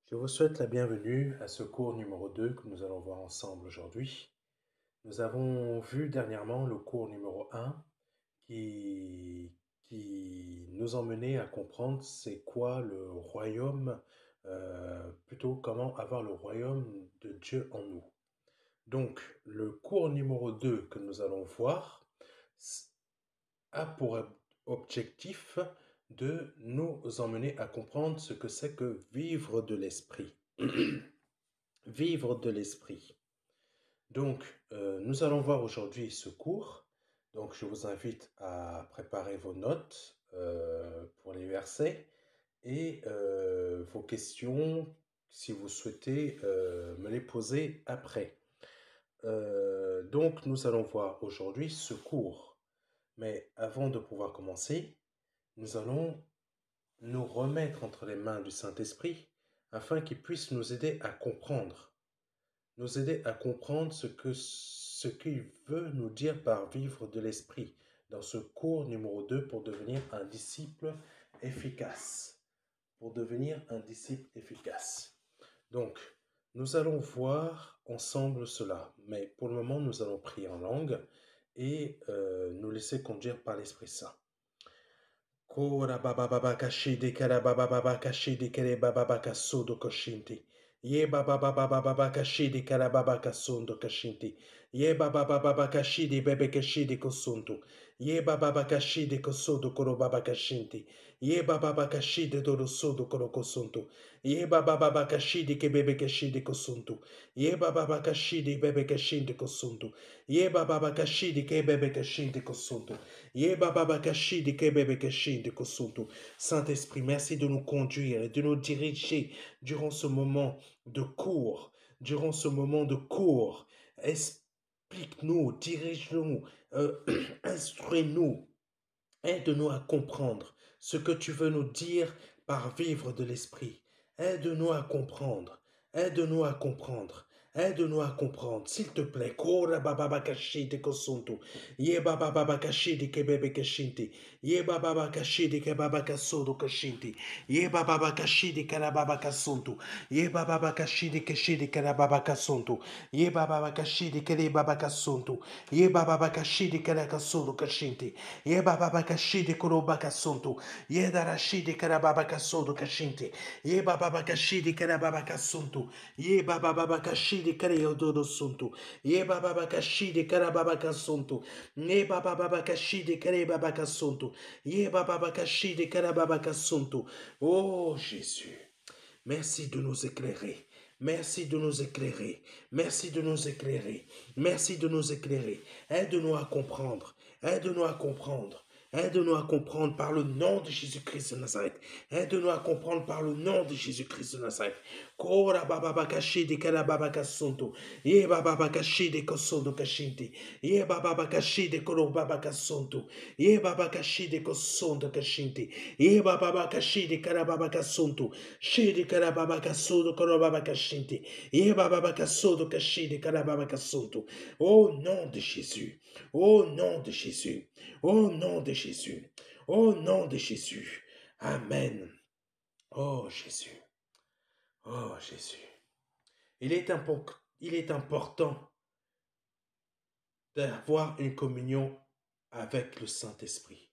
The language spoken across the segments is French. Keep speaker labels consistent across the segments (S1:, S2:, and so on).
S1: Je vous souhaite la bienvenue à ce cours numéro 2 que nous allons voir ensemble aujourd'hui. Nous avons vu dernièrement le cours numéro 1 qui nous emmenait à comprendre c'est quoi le royaume, plutôt comment avoir le royaume de Dieu en nous. Donc, le cours numéro 2 que nous allons voir a pour objectif de nous emmener à comprendre ce que c'est que vivre de l'esprit. Vivre de l'esprit. Donc, nous allons voir aujourd'hui ce cours. Donc, je vous invite à préparer vos notes pour les versets et vos questions, si vous souhaitez me les poser après. Donc, nous allons voir aujourd'hui ce cours. Mais avant de pouvoir commencer, nous allons nous remettre entre les mains du Saint-Esprit afin qu'il puisse nous aider à comprendre ce qu'il veut nous dire par vivre de l'esprit dans ce cours numéro 2 pour devenir un disciple efficace. Pour devenir un disciple efficace. Donc, nous allons voir ensemble cela, mais pour le moment, nous allons prier en langue et nous laisser conduire par l'Esprit Saint. Kora baba baba kashidi kara baba baba kashidi kere baba baba kasudo koshinti. Ye baba baba baba kashidi kara baba kasundo kashinti. Ye baba baba kashidi bebe kashidi kosunto. Ye baba baba kashidi kosudo koro baba kashinti. Ye baba baba kashidi doro sudo koro kosunto. Ye baba baba kashidi ke bebe kashidi kosunto. Ye baba baba kashidi bebe kashidi kosunto. Ye baba baba kashidi ke bebe kashidi kosunto. Saint-Esprit, merci de nous conduire et de nous diriger durant ce moment de cours. Durant ce moment de cours, explique-nous, dirige-nous, instruis-nous, aide-nous à comprendre ce que tu veux nous dire par vivre de l'Esprit. Aide-nous à comprendre, aide-nous à comprendre. Aide-nous à comprendre, s'il te plaît. Kora baba bakashi de kosunto. Ye baba baba kashi de kebebe kashinti. Ye baba baba kashi de kebaba kasodo kashinti. Ye baba baba kashi de karababa kasunto. Ye baba baba kashi de karababa kasunto. Ye baba baba kashi de kerebaba kasunto. Ye baba baba kashi de karakasodo kashinti. Ye baba baba kashi de koroba kasunto. Ye darashi de karababa kasodo kashinti. Ye baba baba kashi de karababa kasunto. Ye baba baba kashi de kareododo sunto. Ye baba baba kashi de karababa kasunto. Ye baba baba kashi de karebaba kasunto. Ye baba baba kashi de karababa kasunto. Oh Jésus, merci de nous éclairer. Merci de nous éclairer. Merci de nous éclairer. Merci de nous éclairer. Aide-nous à comprendre. Aide-nous à comprendre. Aide-nous à comprendre par le nom de Jésus-Christ de Nazareth. Aide-nous à comprendre par le nom de Jésus-Christ de Nazareth. Kora baba bakashi de karababa kasunto. Ye baba bakashi de kosondo kashinti. Ye baba bakashi de korobaba kasunto. Ye baba kashi de kosondo kashinti. Ye baba bakashi de karababa kasunto. Shi de karababa kasundo korobaba kashinti. Ye baba bakasodo kashi de karababa kasunto. Au nom de Jésus. Au nom de Jésus. Au nom de Jésus. Au nom de Jésus. Amen. Oh Jésus. Oh Jésus. Il est important d'avoir une communion avec le Saint-Esprit.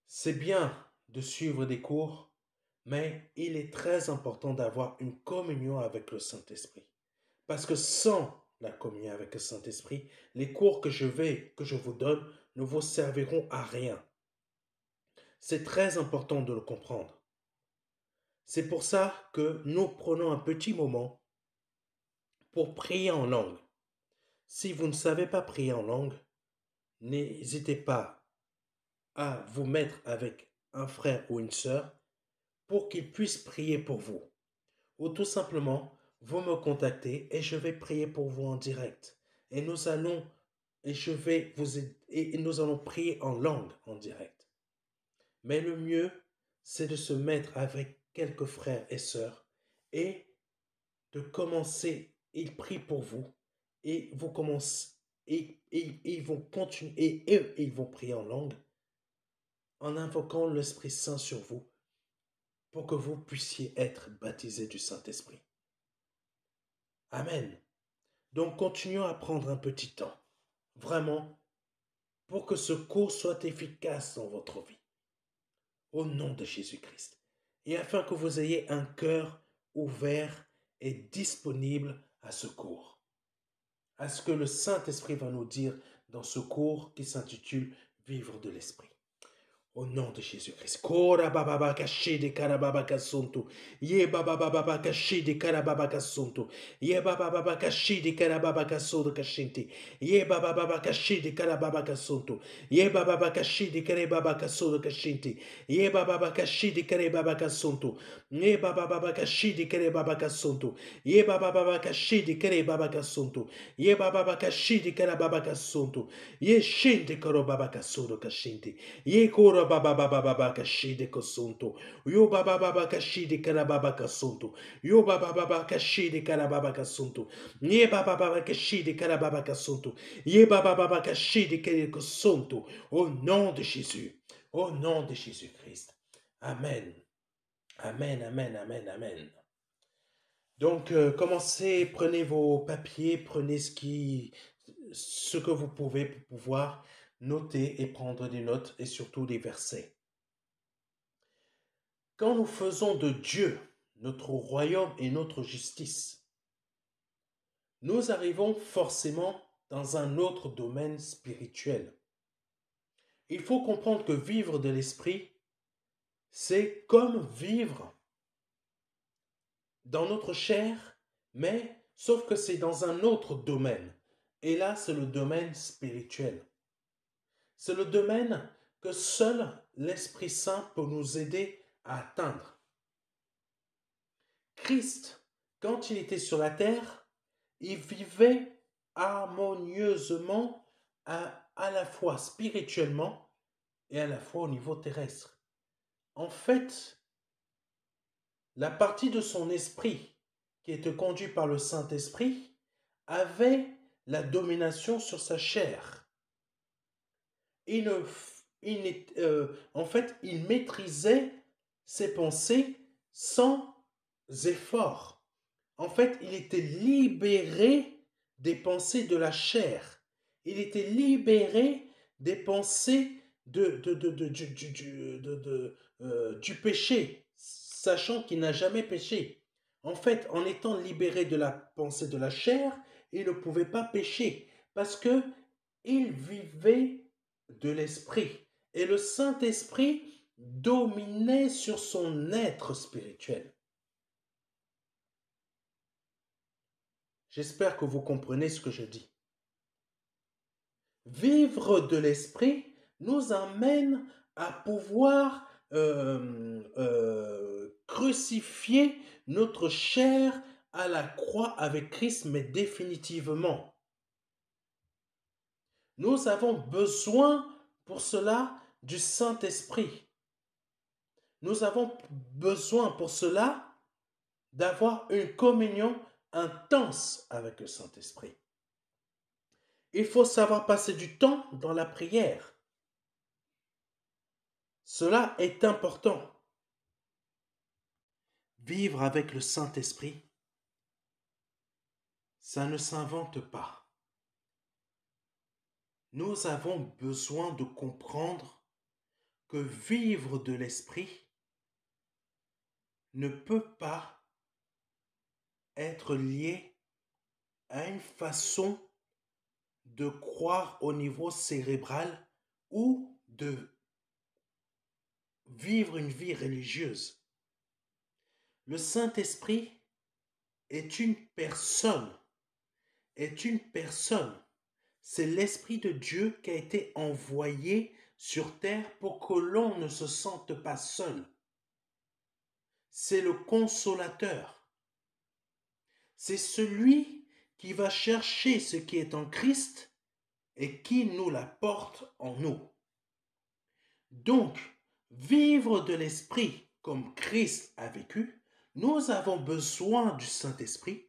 S1: C'est bien de suivre des cours, mais il est très important d'avoir une communion avec le Saint-Esprit. Parce que sans la communion avec le Saint-Esprit, les cours que je vous donne ne vous serviront à rien. C'est très important de le comprendre. C'est pour ça que nous prenons un petit moment pour prier en langue. Si vous ne savez pas prier en langue, n'hésitez pas à vous mettre avec un frère ou une sœur pour qu'il puisse prier pour vous. Ou tout simplement, vous me contactez et je vais prier pour vous en direct. Et nous allons prier en langue en direct. Mais le mieux, c'est de se mettre avec quelques frères et sœurs et de commencer. Ils prient pour vous et vous commencez et ils vont continuer et eux, ils vont prier en langue en invoquant l'Esprit Saint sur vous pour que vous puissiez être baptisés du Saint-Esprit. Amen. Donc continuons à prendre un petit temps, vraiment, pour que ce cours soit efficace dans votre vie. Au nom de Jésus-Christ. Et afin que vous ayez un cœur ouvert et disponible à ce cours. À ce que le Saint-Esprit va nous dire dans ce cours qui s'intitule Vivre de l'Esprit. Au nom de Jésus-Christ. Kora baba baka shede karababa kasonto. Ye baba baba kashede karababa kasonto. Ye baba baba kashede karababa kasodo kashente. Ye baba baba kashede karababa kasonto. Ye baba baba kashede karababa kasodo kashente. Ye baba baba kashede karababa kasonto. Ye baba baba kashede karababa kasonto. Ye baba baba kashede karababa kasonto. Ye baba baba kashede karababa kasonto. Ye shende karababa kasodo kashente. Ye kora baba baba baba kashide kosonto. Yo baba baba kashide karababa kasonto. Yo baba baba kashide karababa kasonto. Ye baba baba kashide karababa kasonto. Ye baba baba kashide kosonto. Au nom de Jésus. Au nom de Jésus-Christ. Amen. Amen, amen, amen, amen. Donc, commencez, prenez vos papiers, prenez ce que vous pouvez pour pouvoir noter et prendre des notes et surtout des versets. Quand nous faisons de Dieu notre royaume et notre justice, nous arrivons forcément dans un autre domaine spirituel. Il faut comprendre que vivre de l'esprit, c'est comme vivre dans notre chair, mais sauf que c'est dans un autre domaine. Et là, c'est le domaine spirituel. C'est le domaine que seul l'Esprit Saint peut nous aider à atteindre. Christ, quand il était sur la terre, il vivait harmonieusement à la fois spirituellement et à la fois au niveau terrestre. En fait, la partie de son esprit qui était conduite par le Saint-Esprit avait la domination sur sa chair. En fait, il maîtrisait ses pensées sans effort. En fait, il était libéré des pensées de la chair. Il était libéré des pensées du péché, sachant qu'il n'a jamais péché. En fait, en étant libéré de la pensée de la chair, il ne pouvait pas pécher parce que il vivait de l'esprit. Et le Saint-Esprit dominait sur son être spirituel. J'espère que vous comprenez ce que je dis. Vivre de l'esprit nous amène à pouvoir crucifier notre chair à la croix avec Christ, mais définitivement. Nous avons besoin pour cela du Saint-Esprit. Nous avons besoin pour cela d'avoir une communion intense avec le Saint-Esprit. Il faut savoir passer du temps dans la prière. Cela est important. Vivre avec le Saint-Esprit, ça ne s'invente pas. Nous avons besoin de comprendre que vivre de l'Esprit ne peut pas être lié à une façon de croire au niveau cérébral ou de vivre une vie religieuse. Le Saint-Esprit est une personne. C'est l'Esprit de Dieu qui a été envoyé sur terre pour que l'on ne se sente pas seul. C'est le consolateur. C'est celui qui va chercher ce qui est en Christ et qui nous l'apporte en nous. Donc, vivre de l'Esprit comme Christ a vécu, nous avons besoin du Saint-Esprit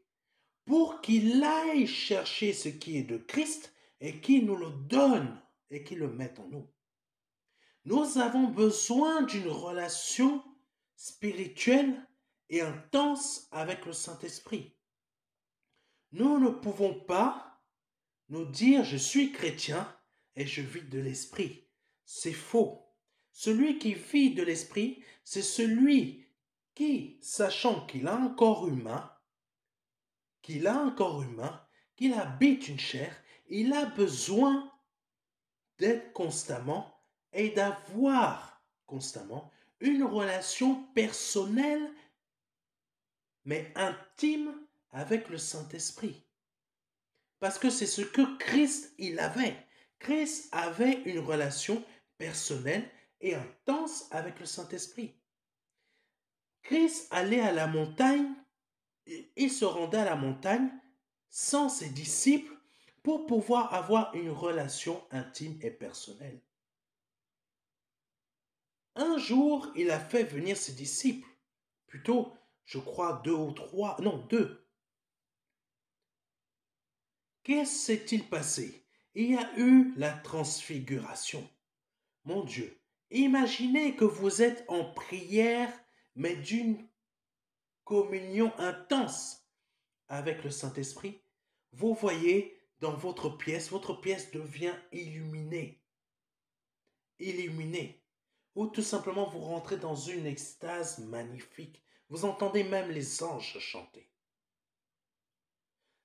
S1: pour qu'il aille chercher ce qui est de Christ et qu'il nous le donne et qu'il le mette en nous. Nous avons besoin d'une relation spirituelle et intense avec le Saint-Esprit. Nous ne pouvons pas nous dire je suis chrétien et je vis de l'Esprit. C'est faux. Celui qui vit de l'Esprit, c'est celui qui, sachant qu'il a un corps humain, qu'il habite une chair, il a besoin d'être constamment et d'avoir constamment une relation personnelle mais intime avec le Saint-Esprit. Parce que c'est ce que Christ il avait. Christ avait une relation personnelle et intense avec le Saint-Esprit. Christ allait à la montagne, il se rendait à la montagne sans ses disciples pour pouvoir avoir une relation intime et personnelle. Un jour, il a fait venir ses disciples, plutôt, je crois, 2 ou 3, non, 2. Qu'est-ce s'est-il passé? Il y a eu la transfiguration. Mon Dieu, imaginez que vous êtes en prière, mais d'une communion intense avec le Saint-Esprit. Vous voyez dans votre pièce devient illuminée. Illuminée. Ou tout simplement vous rentrez dans une extase magnifique. Vous entendez même les anges chanter.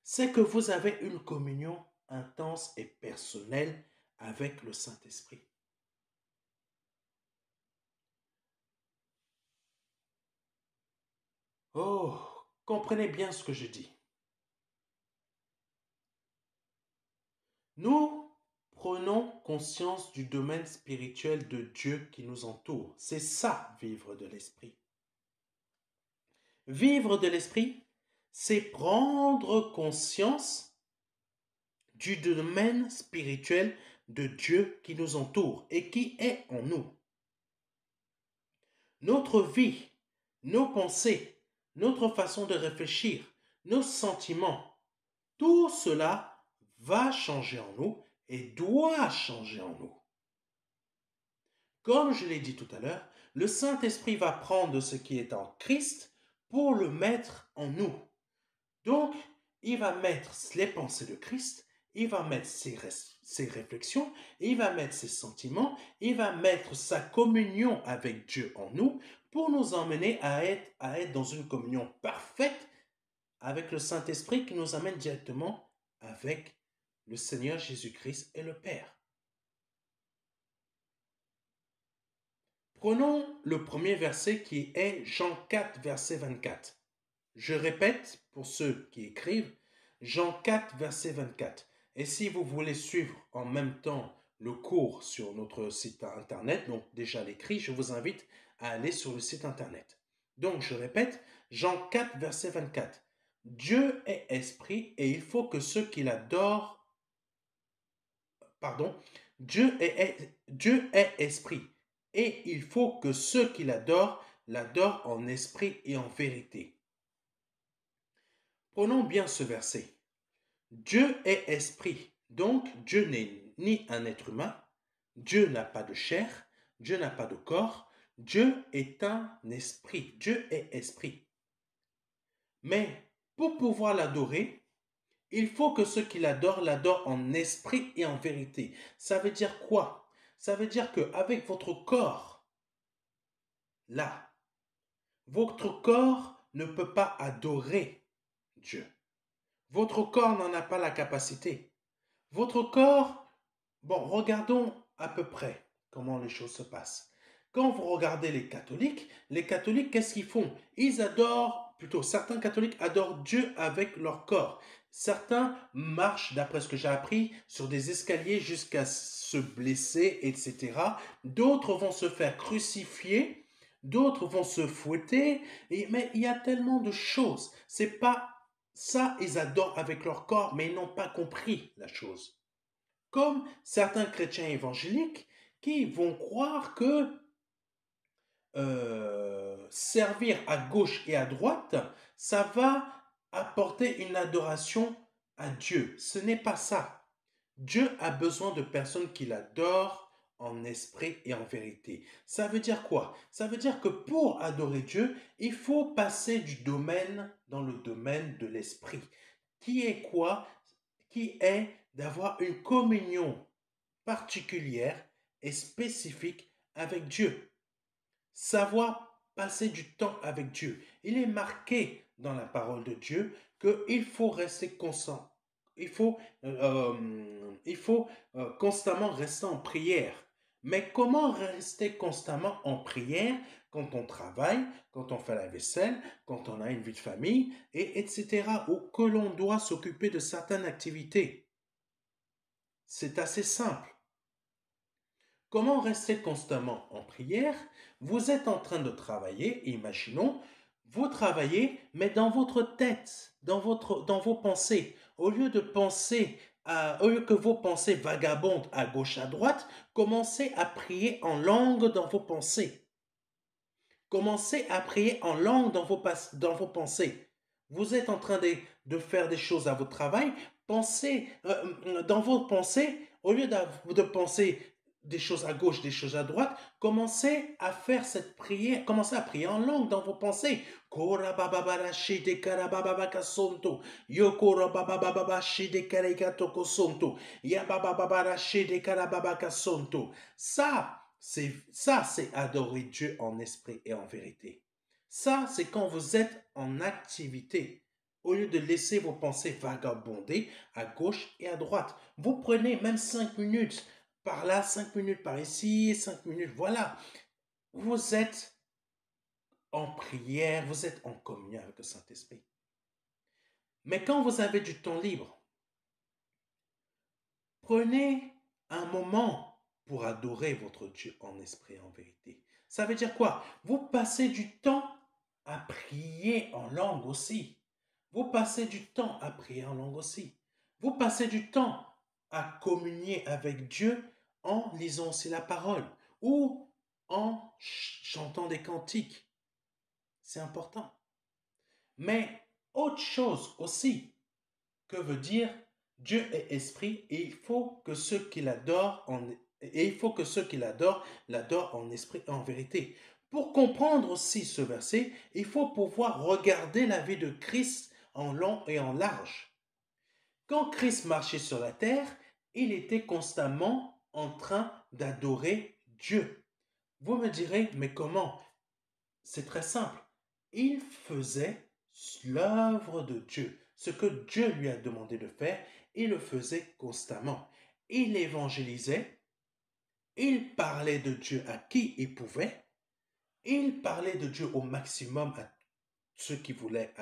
S1: C'est que vous avez une communion intense et personnelle avec le Saint-Esprit. Oh, comprenez bien ce que je dis. Nous prenons conscience du domaine spirituel de Dieu qui nous entoure. C'est ça, vivre de l'Esprit. Vivre de l'Esprit, c'est prendre conscience du domaine spirituel de Dieu qui nous entoure et qui est en nous. Notre vie, nos pensées, notre façon de réfléchir, nos sentiments, tout cela va changer en nous et doit changer en nous. Comme je l'ai dit tout à l'heure, le Saint-Esprit va prendre ce qui est en Christ pour le mettre en nous. Donc, il va mettre les pensées de Christ, il va mettre ses réflexions, il va mettre ses sentiments, il va mettre sa communion avec Dieu en nous pour nous emmener à être dans une communion parfaite avec le Saint-Esprit qui nous amène directement avec le Seigneur Jésus-Christ et le Père. Prenons le premier verset qui est Jean 4, verset 24. Je répète pour ceux qui écrivent, Jean 4, verset 24. Et si vous voulez suivre en même temps le cours sur notre site internet, donc déjà l'écrit, je vous invite à aller sur le site internet. Donc je répète, Jean 4, verset 24. Dieu est esprit et il faut que ceux qui l'adorent, Dieu est esprit et il faut que ceux qui l'adorent en esprit et en vérité. Prenons bien ce verset. Dieu est esprit, donc Dieu n'est ni un être humain, Dieu n'a pas de chair, Dieu n'a pas de corps, Dieu est un esprit, Dieu est esprit. Mais pour pouvoir l'adorer, il faut que ceux qui l'adorent en esprit et en vérité. Ça veut dire quoi? Ça veut dire qu'avec votre corps, là, votre corps ne peut pas adorer Dieu. Votre corps n'en a pas la capacité. Votre corps, bon, regardons à peu près comment les choses se passent. Quand vous regardez les catholiques, qu'est-ce qu'ils font? Ils adorent, plutôt certains catholiques adorent Dieu avec leur corps. Certains marchent, d'après ce que j'ai appris, sur des escaliers jusqu'à se blesser, etc. D'autres vont se faire crucifier, d'autres vont se fouetter, mais il y a tellement de choses. C'est pas ça, ils adorent avec leur corps, mais ils n'ont pas compris la chose. Comme certains chrétiens évangéliques qui vont croire que servir à gauche et à droite, ça va apporter une adoration à Dieu. Ce n'est pas ça. Dieu a besoin de personnes qui l'adorent en esprit et en vérité. Ça veut dire quoi? Ça veut dire que pour adorer Dieu, il faut passer du domaine dans le domaine de l'esprit. Qui est quoi? Qui est d'avoir une communion particulière et spécifique avec Dieu. Savoir passer du temps avec Dieu. Il est marqué dans la parole de Dieu qu'il faut rester constant. Il faut constamment rester en prière. Mais comment rester constamment en prière quand on travaille, quand on fait la vaisselle, quand on a une vie de famille, etc. ou que l'on doit s'occuper de certaines activités? C'est assez simple. Comment rester constamment en prière? Vous êtes en train de travailler, imaginons, vous travaillez, mais dans votre tête, dans vos pensées. Au lieu que vos pensées vagabondent à gauche, à droite, commencez à prier en langue dans vos pensées. Commencez à prier en langue dans vos pensées. Vous êtes en train de faire des choses à votre travail, pensez dans vos pensées, au lieu de penser des choses à gauche, des choses à droite, commencez à faire cette prière, commencez à prier en langue dans vos pensées. Ça, c'est adorer Dieu en esprit et en vérité. Ça, c'est quand vous êtes en activité. Au lieu de laisser vos pensées vagabonder à gauche et à droite. Vous prenez même 5 minutes par là, 5 minutes par ici, 5 minutes, voilà. Vous êtes en prière, vous êtes en communion avec le Saint-Esprit. Mais quand vous avez du temps libre, prenez un moment pour adorer votre Dieu en esprit et en vérité. Ça veut dire quoi? Vous passez du temps à prier en langue aussi. Vous passez du temps à prier en langue aussi. Vous passez du temps à communier avec Dieu en lisant aussi la parole ou en chantant des cantiques. C'est important. Mais autre chose aussi, que veut dire Dieu est esprit et il faut que ceux qui l'adorent l'adorent en esprit et en vérité. Pour comprendre aussi ce verset, il faut pouvoir regarder la vie de Christ en long et en large. Quand Christ marchait sur la terre, il était constamment en train d'adorer Dieu. Vous me direz, mais comment? C'est très simple. Il faisait l'œuvre de Dieu. Ce que Dieu lui a demandé de faire, il le faisait constamment. Il évangélisait, il parlait de Dieu à qui il pouvait, il parlait de Dieu au maximum à ceux qui voulaient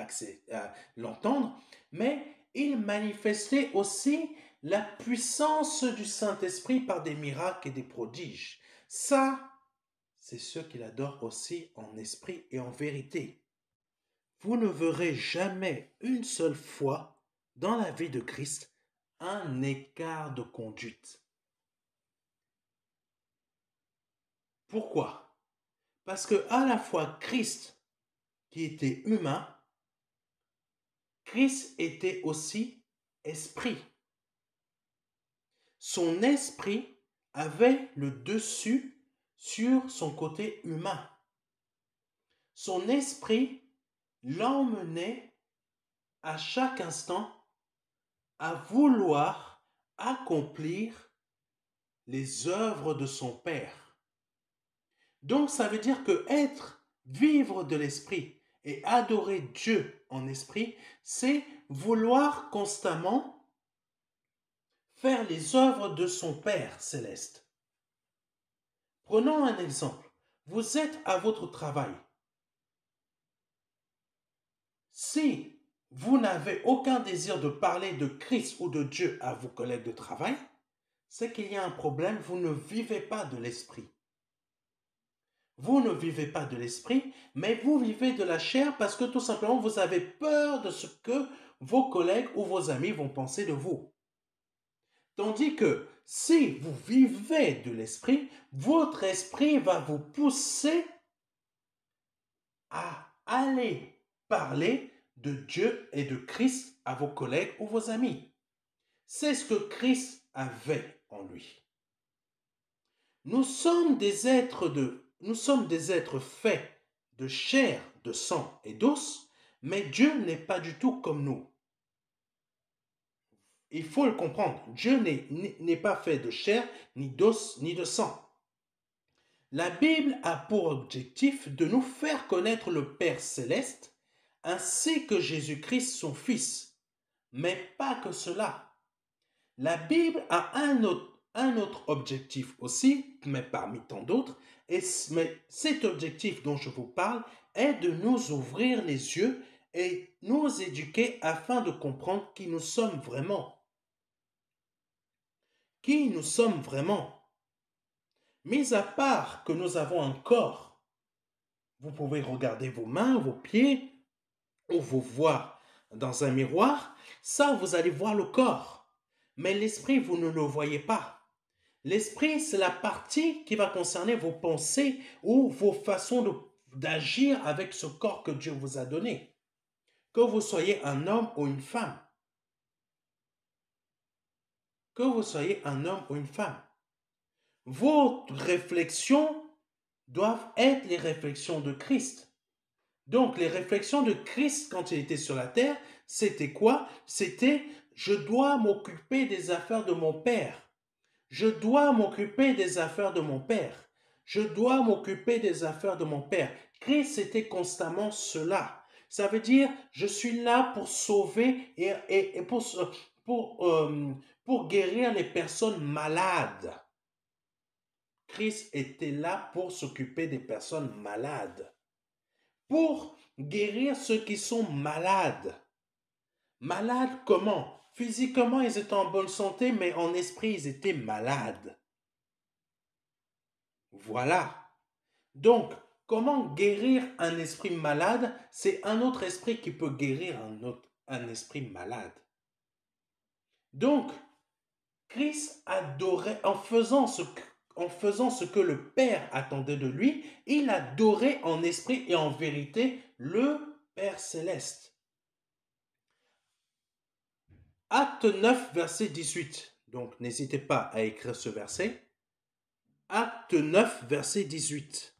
S1: l'entendre, mais il manifestait aussi la puissance du Saint-Esprit par des miracles et des prodiges. Ça, c'est ceux qui l'adorent aussi en esprit et en vérité. Vous ne verrez jamais une seule fois dans la vie de Christ un écart de conduite. Pourquoi? Parce que à la fois Christ, qui était humain, Christ était aussi esprit. Son esprit avait le dessus sur son côté humain. Son esprit l'emmenait à chaque instant à vouloir accomplir les œuvres de son Père. Donc ça veut dire que vivre de l'esprit et adorer Dieu en esprit, c'est vouloir constamment faire les œuvres de son Père céleste. Prenons un exemple. Vous êtes à votre travail. Si vous n'avez aucun désir de parler de Christ ou de Dieu à vos collègues de travail, c'est qu'il y a un problème, vous ne vivez pas de l'esprit. Vous ne vivez pas de l'esprit, mais vous vivez de la chair parce que tout simplement vous avez peur de ce que vos collègues ou vos amis vont penser de vous. Tandis que si vous vivez de l'esprit, votre esprit va vous pousser à aller parler de Dieu et de Christ à vos collègues ou vos amis. C'est ce que Christ avait en lui. Nous sommes des êtres faits de chair, de sang et d'os, mais Dieu n'est pas du tout comme nous. Il faut le comprendre. Dieu n'est pas fait de chair, ni d'os, ni de sang. La Bible a pour objectif de nous faire connaître le Père céleste ainsi que Jésus-Christ son Fils. Mais pas que cela. La Bible a un autre objectif aussi, mais parmi tant d'autres, mais cet objectif dont je vous parle est de nous ouvrir les yeux et nous éduquer afin de comprendre qui nous sommes vraiment. Qui nous sommes vraiment. Mis à part que nous avons un corps, vous pouvez regarder vos mains, vos pieds, ou vous voir dans un miroir, ça vous allez voir le corps. Mais l'esprit, vous ne le voyez pas. L'esprit, c'est la partie qui va concerner vos pensées ou vos façons d'agir avec ce corps que Dieu vous a donné. Que vous soyez un homme ou une femme. Que vous soyez un homme ou une femme. Vos réflexions doivent être les réflexions de Christ. Donc, les réflexions de Christ quand il était sur la terre, c'était quoi? C'était « je dois m'occuper des affaires de mon Père ». Je dois m'occuper des affaires de mon Père. Je dois m'occuper des affaires de mon Père. Christ était constamment cela. Ça veut dire, je suis là pour sauver et pour guérir les personnes malades. Christ était là pour s'occuper des personnes malades. Pour guérir ceux qui sont malades. Malades comment? Physiquement, ils étaient en bonne santé, mais en esprit, ils étaient malades. Voilà. Donc, comment guérir un esprit malade? C'est un autre esprit qui peut guérir un esprit malade. Donc, Christ adorait, en faisant ce que le Père attendait de lui, il adorait en esprit et en vérité le Père céleste. Acte 9, verset 18. Donc, n'hésitez pas à écrire ce verset. Acte 9, verset 18.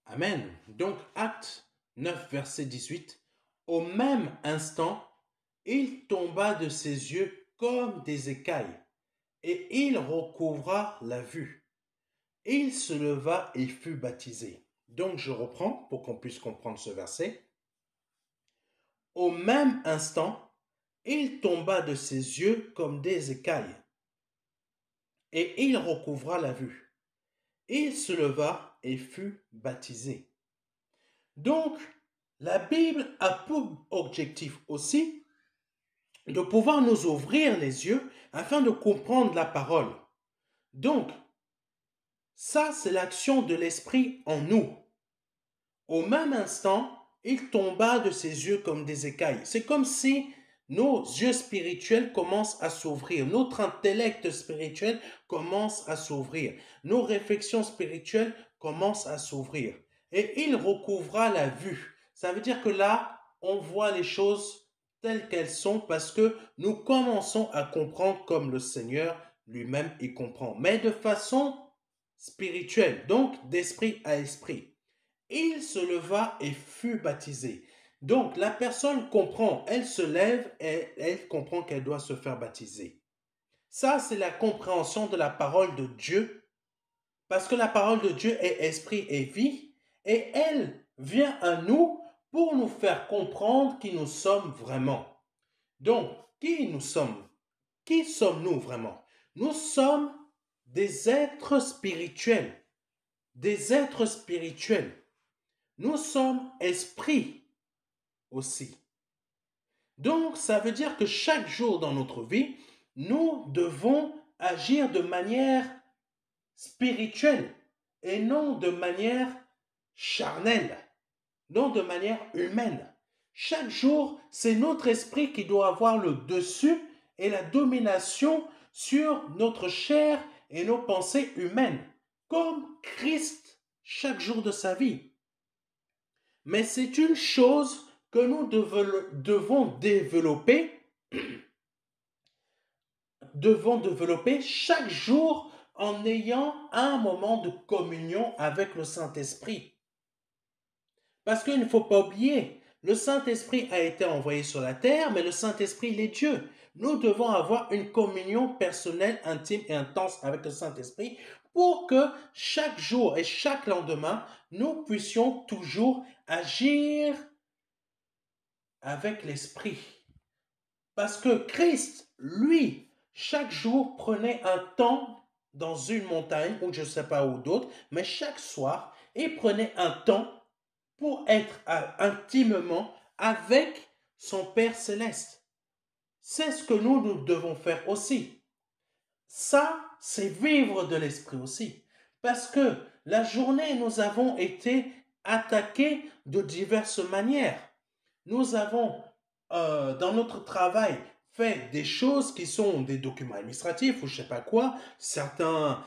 S1: Amen. Donc, Acte 9, verset 18. Au même instant, il tomba de ses yeux comme des écailles, et il recouvra la vue. Il se leva et fut baptisé. Donc, je reprends pour qu'on puisse comprendre ce verset. Au même instant, il tomba de ses yeux comme des écailles, et il recouvra la vue. Il se leva et fut baptisé. Donc, la Bible a pour objectif aussi de pouvoir nous ouvrir les yeux afin de comprendre la parole. Donc, ça, c'est l'action de l'Esprit en nous. Au même instant, il tomba de ses yeux comme des écailles. C'est comme si nos yeux spirituels commencent à s'ouvrir, notre intellect spirituel commence à s'ouvrir, nos réflexions spirituelles commencent à s'ouvrir. Et il recouvra la vue. Ça veut dire que là, on voit les choses telles qu'elles sont parce que nous commençons à comprendre comme le Seigneur lui-même y comprend, mais de façon spirituelle, donc d'esprit à esprit. Il se leva et fut baptisé. Donc, la personne comprend, elle se lève et elle comprend qu'elle doit se faire baptiser. Ça, c'est la compréhension de la parole de Dieu, parce que la parole de Dieu est esprit et vie, et elle vient à nous pour nous faire comprendre qui nous sommes vraiment. Donc, qui nous sommes? Qui sommes-nous vraiment? Nous sommes des êtres spirituels. Des êtres spirituels. Nous sommes esprits aussi. Donc, ça veut dire que chaque jour dans notre vie, nous devons agir de manière spirituelle et non de manière charnelle, non de manière humaine. Chaque jour, c'est notre esprit qui doit avoir le dessus et la domination sur notre chair et nos pensées humaines, comme Christ chaque jour de sa vie. Mais c'est une chose que nous devons développer chaque jour en ayant un moment de communion avec le Saint-Esprit. Parce qu'il ne faut pas oublier, le Saint-Esprit a été envoyé sur la terre, mais le Saint-Esprit, il est Dieu. Nous devons avoir une communion personnelle, intime et intense avec le Saint-Esprit pour que chaque jour et chaque lendemain, nous puissions toujours agir avec l'Esprit. Parce que Christ, lui, chaque jour prenait un temps dans une montagne ou je ne sais pas où d'autre, mais chaque soir, il prenait un temps pour être intimement avec son Père céleste. C'est ce que nous devons faire aussi. Ça, c'est vivre de l'esprit aussi. Parce que la journée, nous avons été attaqués de diverses manières. Nous avons, dans notre travail, fait des choses qui sont des documents administratifs ou je ne sais pas quoi. Certains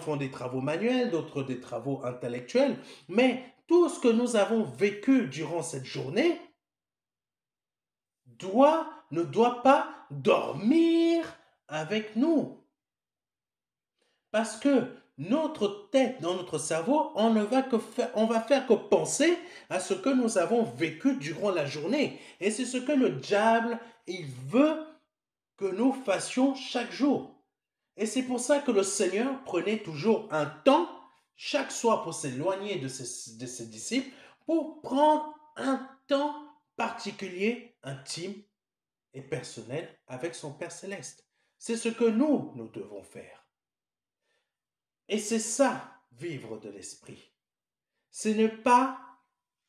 S1: font des travaux manuels, d'autres des travaux intellectuels. Mais tout ce que nous avons vécu durant cette journée ne doit pas dormir avec nous. Parce que notre tête, dans notre cerveau, on va faire que penser à ce que nous avons vécu durant la journée. Et c'est ce que le diable, il veut que nous fassions chaque jour. Et c'est pour ça que le Seigneur prenait toujours un temps, chaque soir, pour s'éloigner de ses disciples, pour prendre un temps particulier, intime et personnel avec son Père céleste. C'est ce que nous devons faire. Et c'est ça, vivre de l'esprit. Ce n'est pas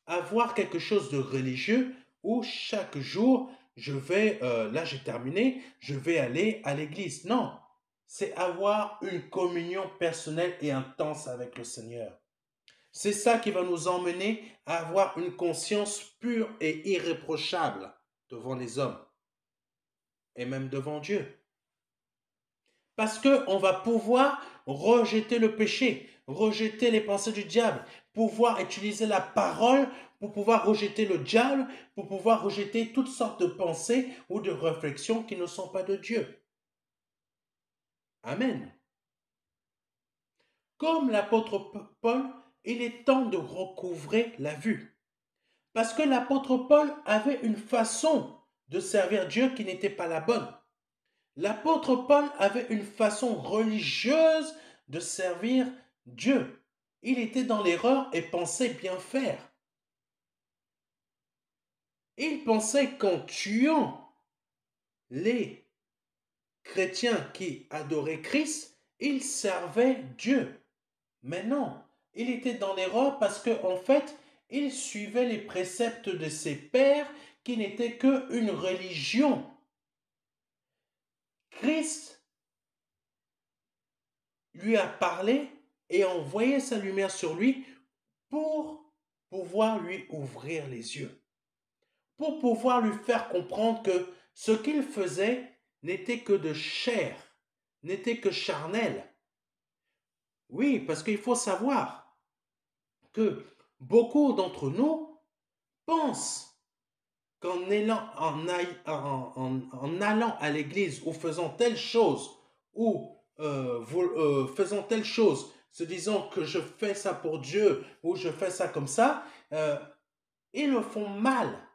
S1: avoir quelque chose de religieux où chaque jour, là j'ai terminé, je vais aller à l'église. Non, c'est avoir une communion personnelle et intense avec le Seigneur. C'est ça qui va nous emmener à avoir une conscience pure et irréprochable devant les hommes et même devant Dieu. Parce qu'on va pouvoir rejeter le péché, rejeter les pensées du diable, pouvoir utiliser la parole pour pouvoir rejeter le diable, pour pouvoir rejeter toutes sortes de pensées ou de réflexions qui ne sont pas de Dieu. Amen. Comme l'apôtre Paul, il est temps de recouvrer la vue. Parce que l'apôtre Paul avait une façon de servir Dieu qui n'était pas la bonne. L'apôtre Paul avait une façon religieuse de servir Dieu. Il était dans l'erreur et pensait bien faire. Il pensait qu'en tuant les chrétiens qui adoraient Christ, il servait Dieu. Mais non, il était dans l'erreur parce qu'en fait, il suivait les préceptes de ses pères qui n'étaient qu'une religion. Christ lui a parlé et a envoyé sa lumière sur lui pour pouvoir lui ouvrir les yeux, pour pouvoir lui faire comprendre que ce qu'il faisait n'était que de chair, n'était que charnel. Oui, parce qu'il faut savoir que beaucoup d'entre nous pensent qu'en allant à l'église ou faisant telle chose ou faisant telle chose, se disant que je fais ça pour Dieu ou je fais ça comme ça, ils le font mal.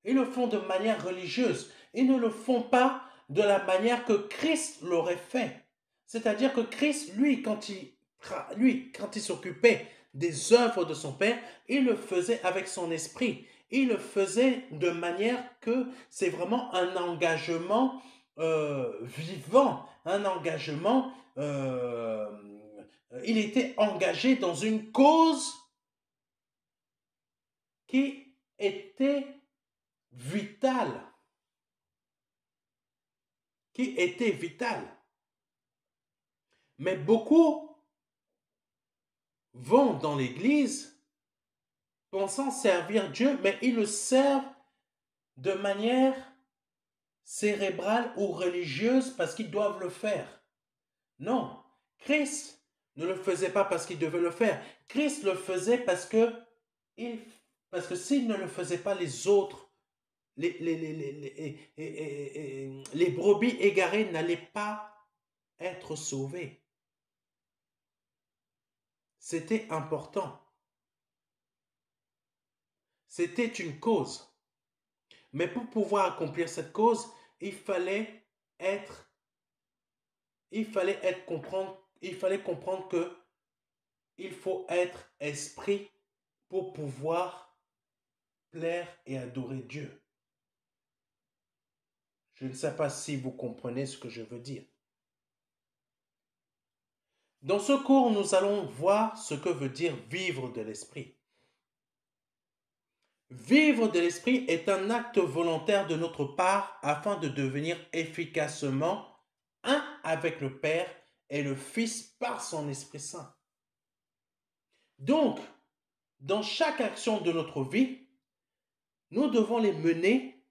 S1: Ils le font de manière religieuse. Ils ne le font pas de la manière que Christ l'aurait fait. C'est-à-dire que Christ, lui, quand il s'occupait des œuvres de son Père, il le faisait avec son esprit. Il le faisait de manière que c'est vraiment un engagement vivant, un engagement. Il était engagé dans une cause qui était vitale. Qui était vitale. Mais beaucoup vont dans l'église pensant servir Dieu, mais ils le servent de manière cérébrale ou religieuse parce qu'ils doivent le faire. Non, Christ ne le faisait pas parce qu'il devait le faire. Christ le faisait parce que s'il ne le faisait pas, les autres, les brebis égarées n'allaient pas être sauvées. C'était important. C'était une cause. Mais pour pouvoir accomplir cette cause, il fallait être, il fallait comprendre que il faut être esprit pour pouvoir plaire et adorer Dieu. Je ne sais pas si vous comprenez ce que je veux dire. Dans ce cours, nous allons voir ce que veut dire vivre de l'esprit. Vivre de l'esprit est un acte volontaire de notre part afin de devenir efficacement un avec le Père et le Fils par son Esprit Saint. Donc, dans chaque action de notre vie, nous devons les mener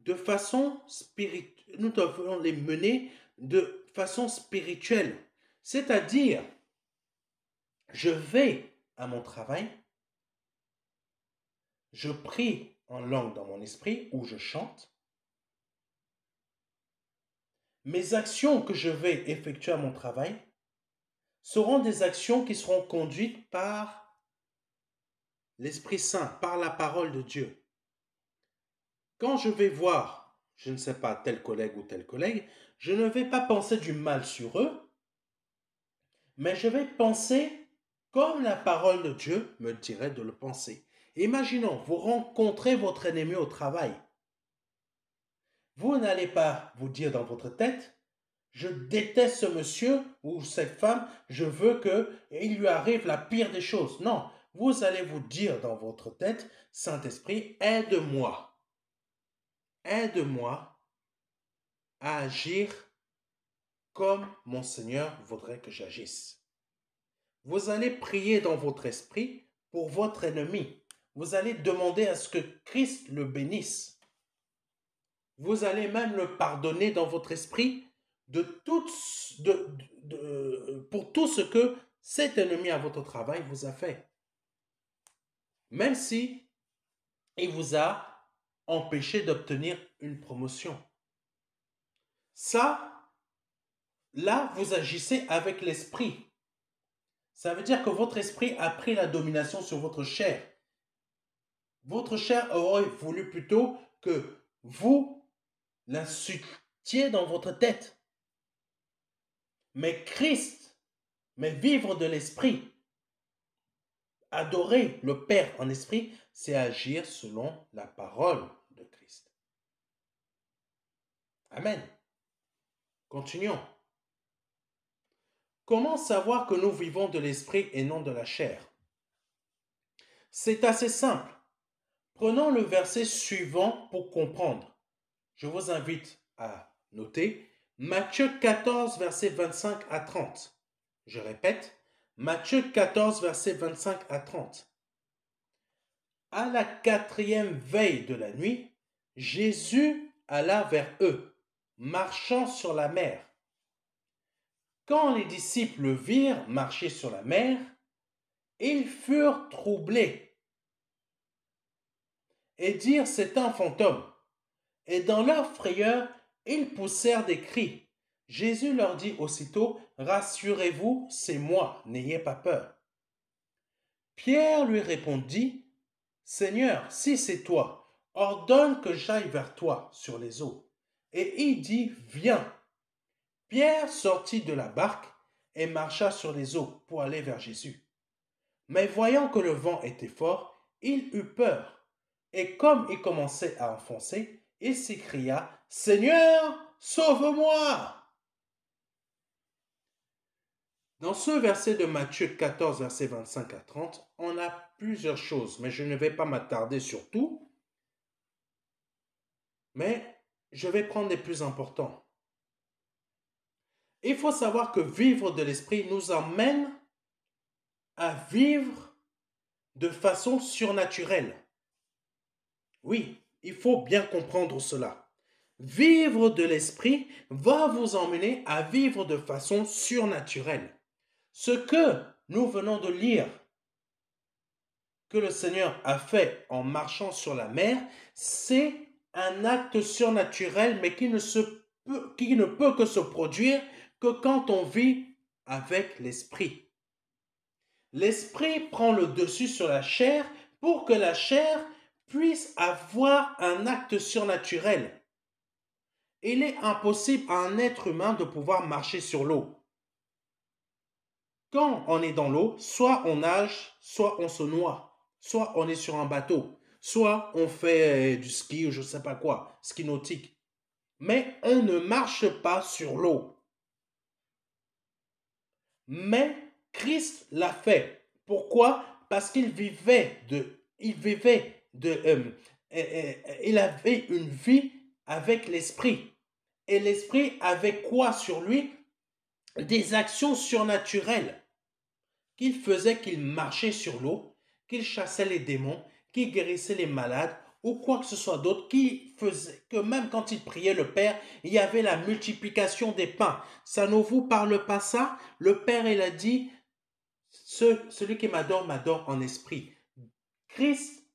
S1: de façon spirituelle. Nous devons les mener de façon spirituelle. C'est-à-dire, je vais à mon travail, je prie en langue dans mon esprit ou je chante. Mes actions que je vais effectuer à mon travail seront des actions qui seront conduites par l'Esprit Saint, par la parole de Dieu. Quand je vais voir, je ne sais pas, tel collègue ou tel collègue, je ne vais pas penser du mal sur eux, mais je vais penser comme la parole de Dieu me dirait de le penser. Imaginons, vous rencontrez votre ennemi au travail. Vous n'allez pas vous dire dans votre tête, je déteste ce monsieur ou cette femme, je veux qu'il lui arrive la pire des choses. Non, vous allez vous dire dans votre tête, Saint-Esprit, aide-moi. Aide-moi à agir comme mon Seigneur voudrait que j'agisse. Vous allez prier dans votre esprit pour votre ennemi. Vous allez demander à ce que Christ le bénisse. Vous allez même le pardonner dans votre esprit pour tout ce que cet ennemi à votre travail vous a fait. Même si il vous a empêché d'obtenir une promotion. Ça, là, vous agissez avec l'esprit. Ça veut dire que votre esprit a pris la domination sur votre chair. Votre chair aurait voulu plutôt que vous l'insultiez dans votre tête. Mais Christ, mais vivre de l'esprit, adorer le Père en esprit, c'est agir selon la parole de Christ. Amen. Continuons. Comment savoir que nous vivons de l'esprit et non de la chair? C'est assez simple. Prenons le verset suivant pour comprendre. Je vous invite à noter Matthieu 14, versets 25 à 30. Je répète, Matthieu 14, versets 25 à 30. À la 4e veille de la nuit, Jésus alla vers eux, marchant sur la mer. Quand les disciples le virent marcher sur la mer, ils furent troublés et dirent c'est un fantôme. Et dans leur frayeur, ils poussèrent des cris. Jésus leur dit aussitôt, rassurez-vous, c'est moi, n'ayez pas peur. Pierre lui répondit, Seigneur, si c'est toi, ordonne que j'aille vers toi sur les eaux. Et il dit, viens. Pierre sortit de la barque et marcha sur les eaux pour aller vers Jésus. Mais voyant que le vent était fort, il eut peur. Et comme il commençait à enfoncer, il s'écria, Seigneur, sauve-moi! Dans ce verset de Matthieu 14, versets 25 à 30, on a plusieurs choses, mais je ne vais pas m'attarder sur tout. Mais je vais prendre les plus importants. Il faut savoir que vivre de l'esprit nous emmène à vivre de façon surnaturelle. Oui, il faut bien comprendre cela. Vivre de l'esprit va vous emmener à vivre de façon surnaturelle. Ce que nous venons de lire, que le Seigneur a fait en marchant sur la mer, c'est un acte surnaturel, mais qui ne peut que se produire que quand on vit avec l'esprit. L'esprit prend le dessus sur la chair pour que la chair puisse avoir un acte surnaturel. Il est impossible à un être humain de pouvoir marcher sur l'eau. Quand on est dans l'eau, soit on nage, soit on se noie, soit on est sur un bateau, soit on fait du ski ou je ne sais pas quoi, ski nautique. Mais on ne marche pas sur l'eau. Mais Christ l'a fait. Pourquoi? Parce qu'il il avait une vie avec l'esprit. Et l'esprit avait quoi sur lui? Des actions surnaturelles qu'il faisait qu'il marchait sur l'eau, qu'il chassait les démons, qu'il guérissait les malades ou quoi que ce soit d'autre, qui faisait que même quand il priait le Père, il y avait la multiplication des pains. Ça ne vous parle pas ça? Le Père, il a dit, celui qui m'adore, m'adore en esprit. Christ,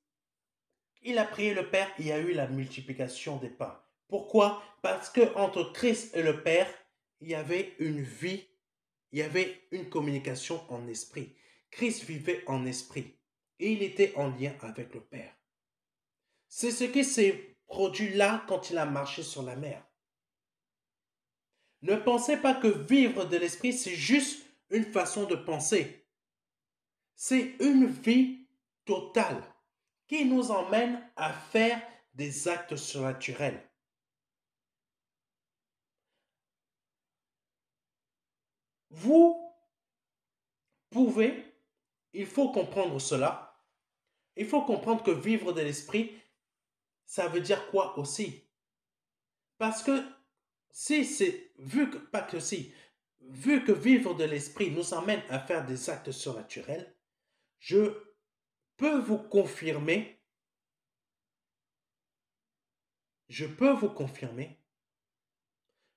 S1: il a prié le Père, il y a eu la multiplication des pains. Pourquoi? Parce que entre Christ et le Père, il y avait une vie, il y avait une communication en esprit. Christ vivait en esprit et il était en lien avec le Père. C'est ce qui s'est produit là quand il a marché sur la mer. Ne pensez pas que vivre de l'esprit, c'est juste une façon de penser. C'est une vie totale qui nous emmène à faire des actes surnaturels. Vous pouvez, il faut comprendre cela, il faut comprendre que vivre de l'esprit, ça veut dire quoi aussi? Parce que si c'est, vu que vivre de l'esprit nous emmène à faire des actes surnaturels, je peux vous confirmer,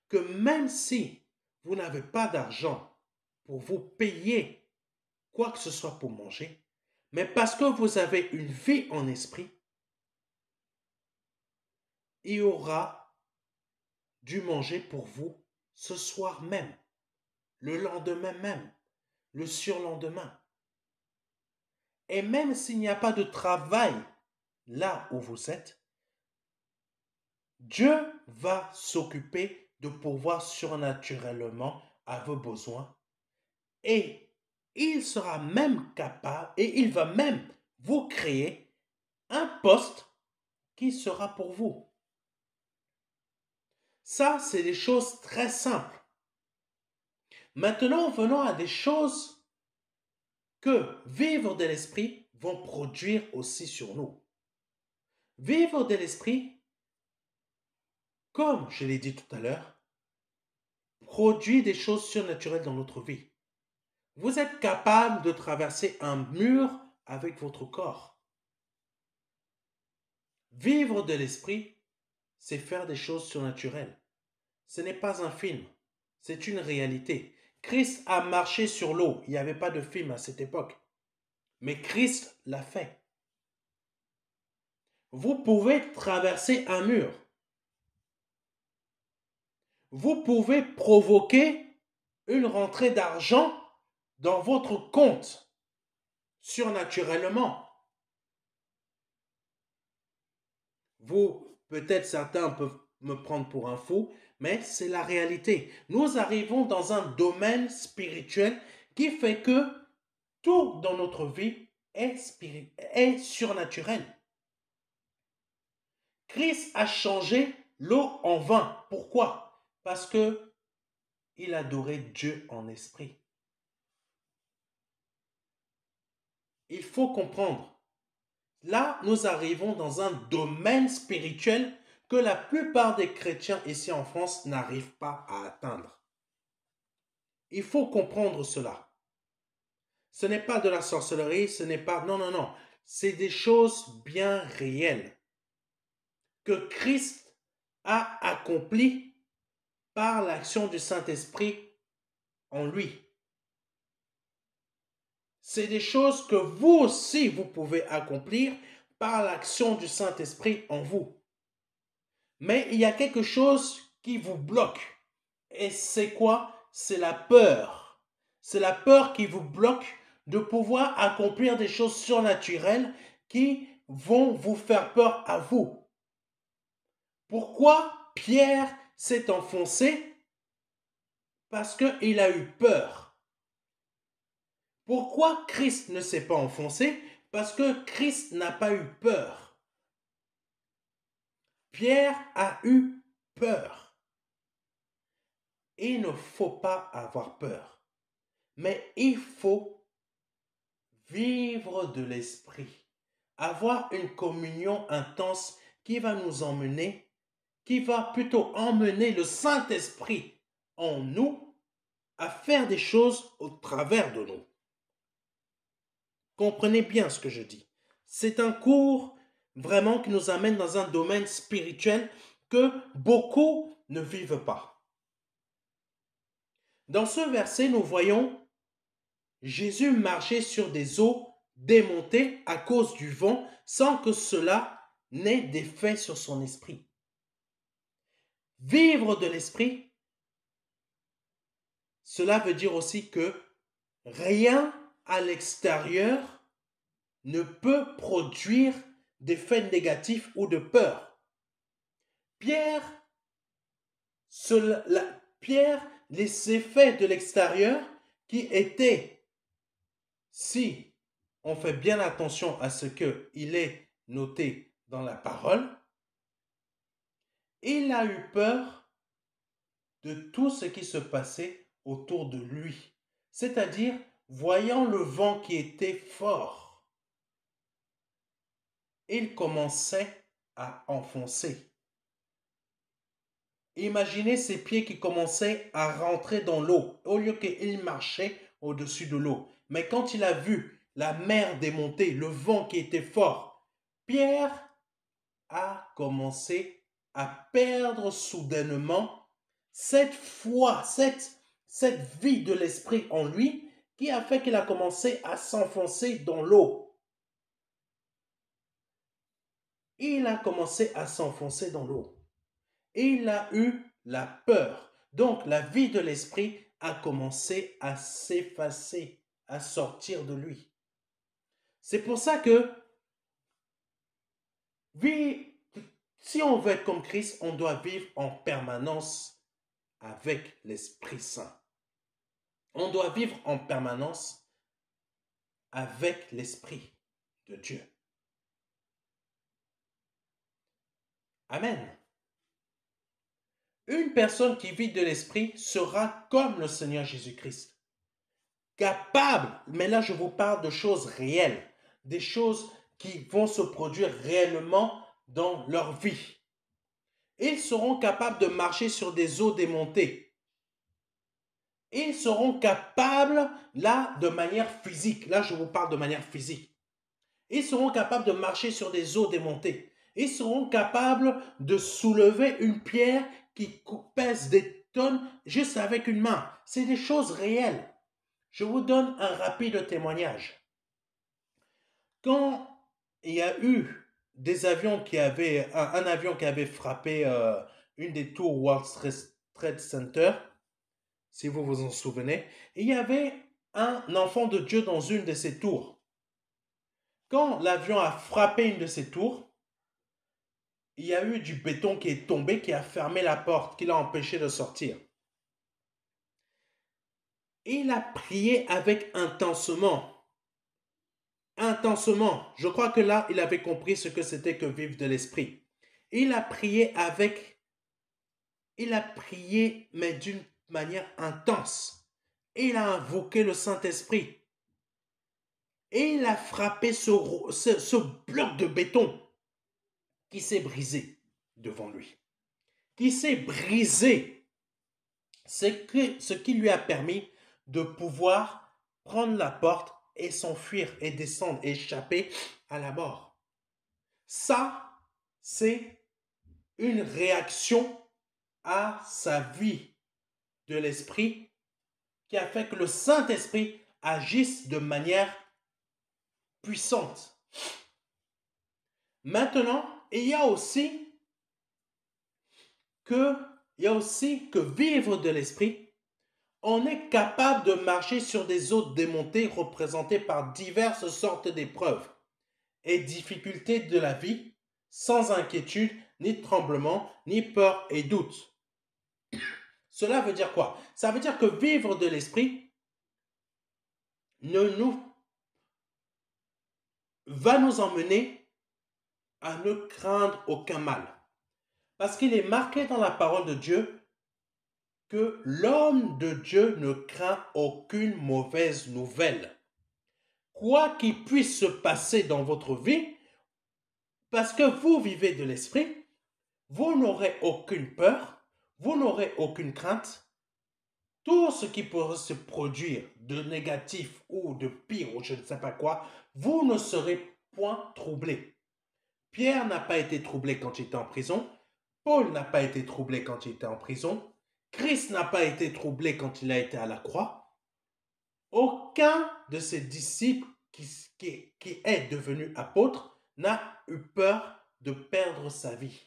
S1: que même si vous n'avez pas d'argent pour vous payer quoi que ce soit pour manger, mais parce que vous avez une vie en esprit, il y aura du manger pour vous ce soir même, le lendemain même, le surlendemain. Et même s'il n'y a pas de travail là où vous êtes, Dieu va s'occuper de pourvoir surnaturellement à vos besoins et il sera même capable et il va même vous créer un poste qui sera pour vous. Ça, c'est des choses très simples. Maintenant, venons à des choses que vivre de l'esprit vont produire aussi sur nous. Vivre de l'esprit, comme je l'ai dit tout à l'heure, produit des choses surnaturelles dans notre vie. Vous êtes capable de traverser un mur avec votre corps. Vivre de l'esprit, c'est faire des choses surnaturelles. Ce n'est pas un film, c'est une réalité. Christ a marché sur l'eau. Il n'y avait pas de film à cette époque. Mais Christ l'a fait. Vous pouvez traverser un mur. Vous pouvez provoquer une rentrée d'argent dans votre compte surnaturellement. Vous, peut-être certains peuvent me prendre pour un fou, mais c'est la réalité. Nous arrivons dans un domaine spirituel qui fait que tout dans notre vie est surnaturel. Christ a changé l'eau en vin. Pourquoi? Parce que il adorait Dieu en esprit. Il faut comprendre. Là, nous arrivons dans un domaine spirituel que la plupart des chrétiens ici en France n'arrivent pas à atteindre. Il faut comprendre cela. Ce n'est pas de la sorcellerie, ce n'est pas... Non, non, non. C'est des choses bien réelles que Christ a accomplies par l'action du Saint-Esprit en lui. C'est des choses que vous aussi, vous pouvez accomplir par l'action du Saint-Esprit en vous. Mais il y a quelque chose qui vous bloque. Et c'est quoi? C'est la peur. C'est la peur qui vous bloque de pouvoir accomplir des choses surnaturelles qui vont vous faire peur à vous. Pourquoi Pierre s'est enfoncé? Parce qu'il a eu peur. Pourquoi Christ ne s'est pas enfoncé? Parce que Christ n'a pas eu peur. Pierre a eu peur. Il ne faut pas avoir peur, mais il faut vivre de l'esprit, avoir une communion intense qui va nous emmener, qui va plutôt emmener le Saint-Esprit en nous à faire des choses au travers de nous. Comprenez bien ce que je dis. C'est un cours vraiment qui nous amène dans un domaine spirituel que beaucoup ne vivent pas. Dans ce verset, nous voyons Jésus marcher sur des eaux démontées à cause du vent sans que cela n'ait d'effet sur son esprit. Vivre de l'esprit, cela veut dire aussi que rien à l'extérieur ne peut produire d'effets négatifs ou de peur. Pierre, les effets de l'extérieur qui étaient, si on fait bien attention à ce qu'il est noté dans la parole, il a eu peur de tout ce qui se passait autour de lui. C'est-à-dire, voyant le vent qui était fort, il commençait à enfoncer. Imaginez ses pieds qui commençaient à rentrer dans l'eau, au lieu qu'il marchait au-dessus de l'eau. Mais quand il a vu la mer démonter, le vent qui était fort, Pierre a commencé à perdre soudainement cette foi, cette vie de l'esprit en lui qui a fait qu'il a commencé à s'enfoncer dans l'eau. Il a commencé à s'enfoncer dans l'eau. Il a eu la peur. Donc la vie de l'esprit a commencé à s'effacer, à sortir de lui. C'est pour ça que si on veut être comme Christ, on doit vivre en permanence avec l'Esprit Saint. On doit vivre en permanence avec l'Esprit de Dieu. Amen. Une personne qui vit de l'Esprit sera comme le Seigneur Jésus-Christ. Capable, mais là je vous parle de choses réelles, des choses qui vont se produire réellement dans leur vie. Ils seront capables de marcher sur des eaux démontées. Ils seront capables, là, de manière physique. Là, je vous parle de manière physique. Ils seront capables de marcher sur des eaux démontées. Ils seront capables de soulever une pierre qui pèse des tonnes juste avec une main. C'est des choses réelles. Je vous donne un rapide témoignage. Quand il y a eu des avions qui avaient, un avion qui avait frappé une des tours World Trade Center, si vous vous en souvenez, il y avait un enfant de Dieu dans une de ces tours. Quand l'avion a frappé une de ces tours, il y a eu du béton qui est tombé, qui a fermé la porte, qui l'a empêché de sortir. Il a prié avec intensement. Intensement. Je crois que là, il avait compris ce que c'était que vivre de l'esprit. Il a prié mais d'une manière intense. Il a invoqué le Saint-Esprit. Et il a frappé ce bloc de béton qui s'est brisé devant lui. Qui s'est brisé. C'est ce qui lui a permis de pouvoir prendre la porte et s'enfuir et descendre et échapper à la mort. Ça, c'est une réaction à sa vie de l'esprit qui a fait que le Saint-Esprit agisse de manière puissante. Maintenant, il y a aussi que vivre de l'esprit On est capable de marcher sur des eaux démontées représentées par diverses sortes d'épreuves et difficultés de la vie, sans inquiétude, ni tremblement, ni peur et doute. Cela veut dire quoi? Ça veut dire que vivre de l'esprit va nous emmener à ne craindre aucun mal. Parce qu'il est marqué dans la parole de Dieu que l'homme de Dieu ne craint aucune mauvaise nouvelle. Quoi qu'il puisse se passer dans votre vie, parce que vous vivez de l'esprit, vous n'aurez aucune peur, vous n'aurez aucune crainte. Tout ce qui pourrait se produire de négatif ou de pire ou je ne sais pas quoi, vous ne serez point troublé. Pierre n'a pas été troublé quand il était en prison, Paul n'a pas été troublé quand il était en prison, Christ n'a pas été troublé quand il a été à la croix. Aucun de ses disciples qui est devenu apôtre n'a eu peur de perdre sa vie.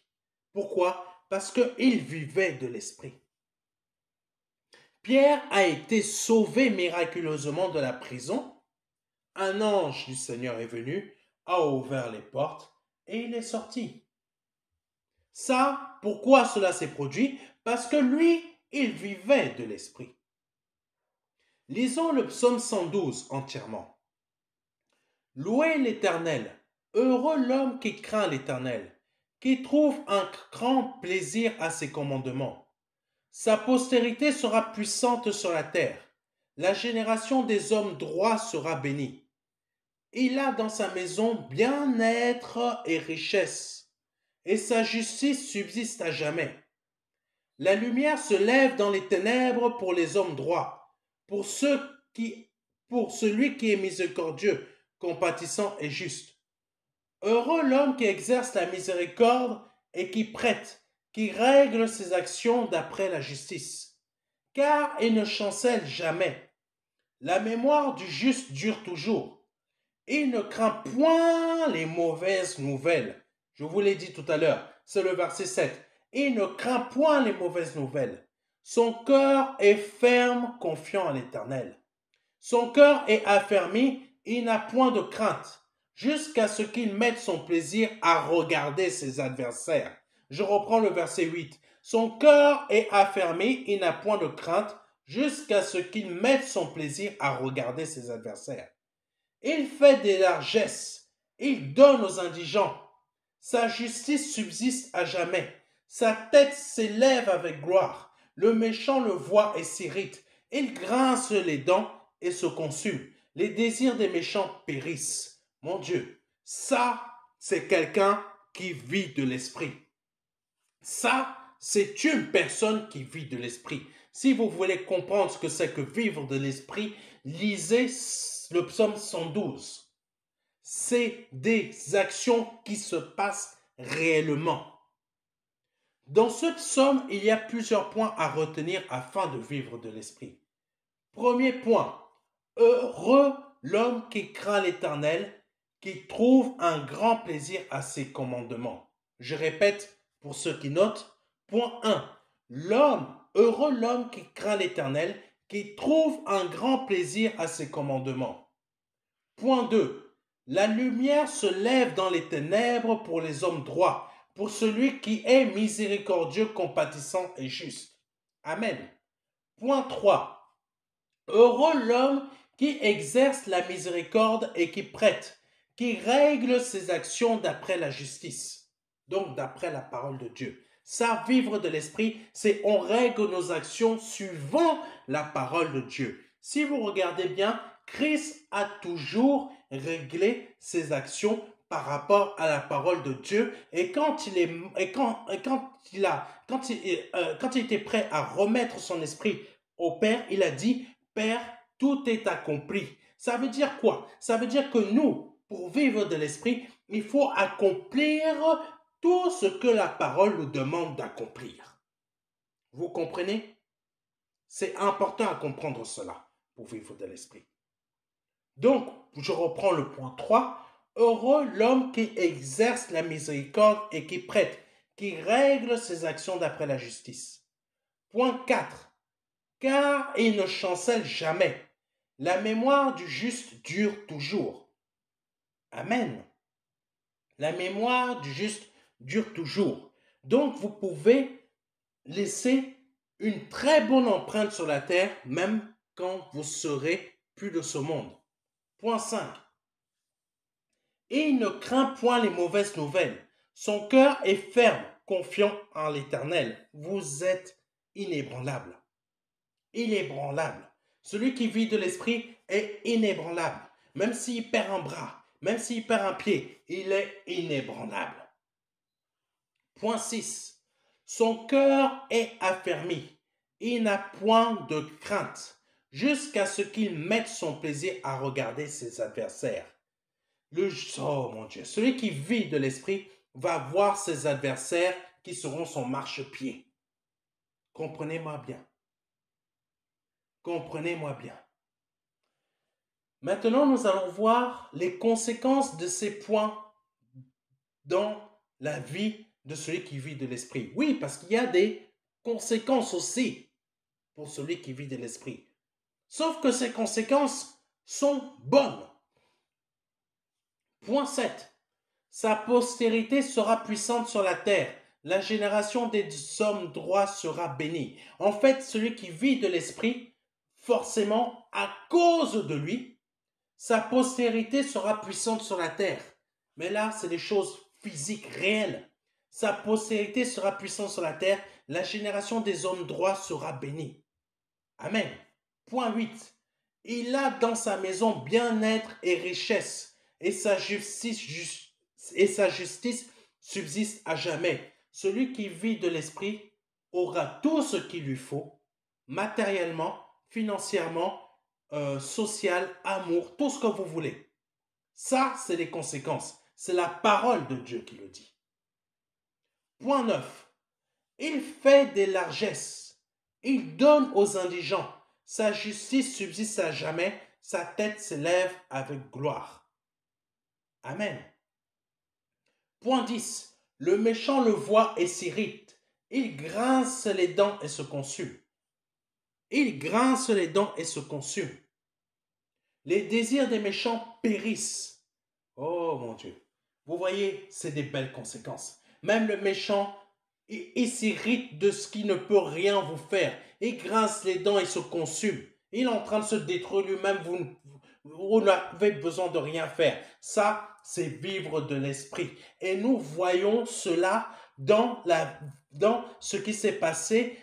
S1: Pourquoi? Parce qu'il vivait de l'esprit. Pierre a été sauvé miraculeusement de la prison. Un ange du Seigneur est venu, a ouvert les portes et il est sorti. Ça, pourquoi cela s'est produit? Parce que lui, il vivait de l'esprit. Lisons le psaume 112 entièrement. Louez l'Éternel, heureux l'homme qui craint l'Éternel, qui trouve un grand plaisir à ses commandements. Sa postérité sera puissante sur la terre. La génération des hommes droits sera bénie. Il a dans sa maison bien-être et richesse, et sa justice subsiste à jamais. La lumière se lève dans les ténèbres pour les hommes droits, pour celui qui est miséricordieux, compatissant et juste. Heureux l'homme qui exerce la miséricorde et qui prête, qui règle ses actions d'après la justice, car il ne chancelle jamais. La mémoire du juste dure toujours. Il ne craint point les mauvaises nouvelles. Je vous l'ai dit tout à l'heure, c'est le verset 7. Il ne craint point les mauvaises nouvelles. Son cœur est ferme, confiant à l'Éternel. Son cœur est affermi, il n'a point de crainte, jusqu'à ce qu'il mette son plaisir à regarder ses adversaires. Je reprends le verset 8. Son cœur est affermi, il n'a point de crainte, jusqu'à ce qu'il mette son plaisir à regarder ses adversaires. Il fait des largesses, il donne aux indigents. Sa justice subsiste à jamais. Sa tête s'élève avec gloire. Le méchant le voit et s'irrite. Il grince les dents et se consume. Les désirs des méchants périssent. Mon Dieu, ça, c'est quelqu'un qui vit de l'esprit. Ça, c'est une personne qui vit de l'esprit. Si vous voulez comprendre ce que c'est que vivre de l'esprit, lisez le psaume 112. C'est des actions qui se passent réellement. Dans ce psaume, il y a plusieurs points à retenir afin de vivre de l'esprit. Premier point, heureux l'homme qui craint l'Éternel, qui trouve un grand plaisir à ses commandements. Je répète pour ceux qui notent. Point 1. Heureux l'homme qui craint l'Éternel, qui trouve un grand plaisir à ses commandements. Point 2. La lumière se lève dans les ténèbres pour les hommes droits, pour celui qui est miséricordieux, compatissant et juste. Amen. Point 3. Heureux l'homme qui exerce la miséricorde et qui prête, qui règle ses actions d'après la justice, donc d'après la parole de Dieu. Ça, vivre de l'esprit, c'est on règle nos actions suivant la parole de Dieu. Si vous regardez bien, Christ a toujours réglé ses actions par rapport à la parole de Dieu, et quand il était prêt à remettre son esprit au Père, il a dit: Père, tout est accompli. Ça veut dire quoi? Ça veut dire que nous, pour vivre de l'esprit, il faut accomplir tout ce que la parole nous demande d'accomplir. Vous comprenez? C'est important à comprendre cela pour vivre de l'esprit. Donc, je reprends le point 3. Heureux l'homme qui exerce la miséricorde et qui prête, qui règle ses actions d'après la justice. Point 4. car il ne chancelle jamais. La mémoire du juste dure toujours. Amen. La mémoire du juste dure toujours. Donc, vous pouvez laisser une très bonne empreinte sur la terre, même quand vous serez plus de ce monde. Point 5. Et il ne craint point les mauvaises nouvelles. Son cœur est ferme, confiant en l'Éternel. Vous êtes inébranlable. Inébranlable. Celui qui vit de l'esprit est inébranlable. Même s'il perd un bras, même s'il perd un pied, il est inébranlable. Point 6. Son cœur est affermi. Il n'a point de crainte jusqu'à ce qu'il mette son plaisir à regarder ses adversaires. Oh mon Dieu, celui qui vit de l'esprit va voir ses adversaires qui seront son marchepied. Comprenez-moi bien. Comprenez-moi bien. Maintenant, nous allons voir les conséquences de ces points dans la vie de celui qui vit de l'esprit. Oui, parce qu'il y a des conséquences aussi pour celui qui vit de l'esprit. Sauf que ces conséquences sont bonnes. Point 7. Sa postérité sera puissante sur la terre. La génération des hommes droits sera bénie. En fait, celui qui vit de l'esprit, forcément, à cause de lui, sa postérité sera puissante sur la terre. Mais là, c'est des choses physiques, réelles. Sa postérité sera puissante sur la terre. La génération des hommes droits sera bénie. Amen. Point 8. Il a dans sa maison bien-être et richesse, et sa justice subsiste à jamais. Celui qui vit de l'esprit aura tout ce qu'il lui faut, matériellement, financièrement, social, amour, tout ce que vous voulez. Ça, c'est les conséquences. C'est la parole de Dieu qui le dit. Point 9. Il fait des largesses. Il donne aux indigents. Sa justice subsiste à jamais. Sa tête s'élève avec gloire. Amen. Point 10. Le méchant le voit et s'irrite. Il grince les dents et se consume. Il grince les dents et se consume. Les désirs des méchants périssent. Oh mon Dieu. Vous voyez, c'est des belles conséquences. Même le méchant, il s'irrite de ce qui ne peut rien vous faire. Il grince les dents et se consume. Il est en train de se détruire lui-même. Vous n'avez besoin de rien faire. Ça, c'est vivre de l'esprit. Et nous voyons cela dans ce qui s'est passé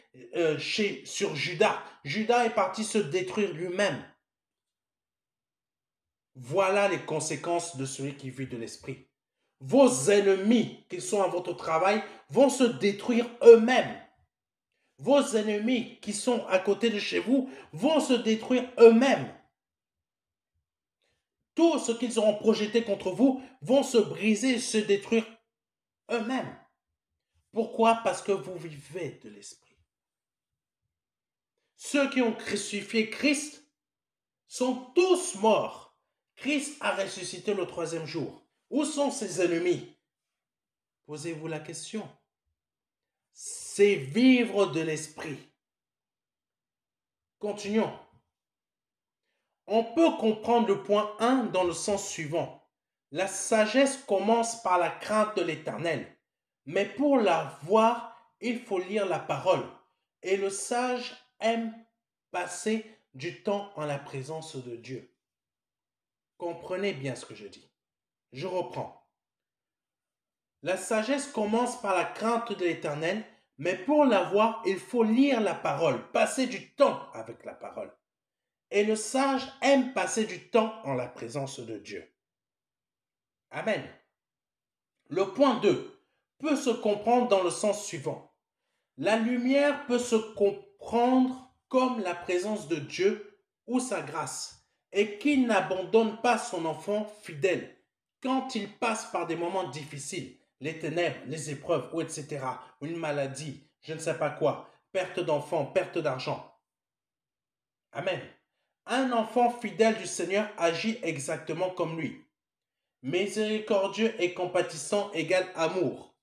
S1: sur Judas. Judas est parti se détruire lui-même. Voilà les conséquences de celui qui vit de l'esprit. Vos ennemis qui sont à votre travail vont se détruire eux-mêmes. Vos ennemis qui sont à côté de chez vous vont se détruire eux-mêmes. Tout ce qu'ils auront projeté contre vous vont se briser et se détruire eux-mêmes. Pourquoi? Parce que vous vivez de l'esprit. Ceux qui ont crucifié Christ sont tous morts. Christ a ressuscité le troisième jour. Où sont ses ennemis? Posez-vous la question. C'est vivre de l'esprit. Continuons. On peut comprendre le point 1 dans le sens suivant. La sagesse commence par la crainte de l'Éternel. Mais pour la voir, il faut lire la parole. Et le sage aime passer du temps en la présence de Dieu. Comprenez bien ce que je dis. Je reprends. La sagesse commence par la crainte de l'Éternel, mais pour l'avoir, il faut lire la parole, passer du temps avec la parole. Et le sage aime passer du temps en la présence de Dieu. Amen. Le point 2 peut se comprendre dans le sens suivant. La lumière peut se comprendre comme la présence de Dieu ou sa grâce, et qu'il n'abandonne pas son enfant fidèle quand il passe par des moments difficiles, les ténèbres, les épreuves, ou etc., ou une maladie, je ne sais pas quoi, perte d'enfant, perte d'argent. Amen. Un enfant fidèle du Seigneur agit exactement comme lui. Miséricordieux et compatissant égale amour.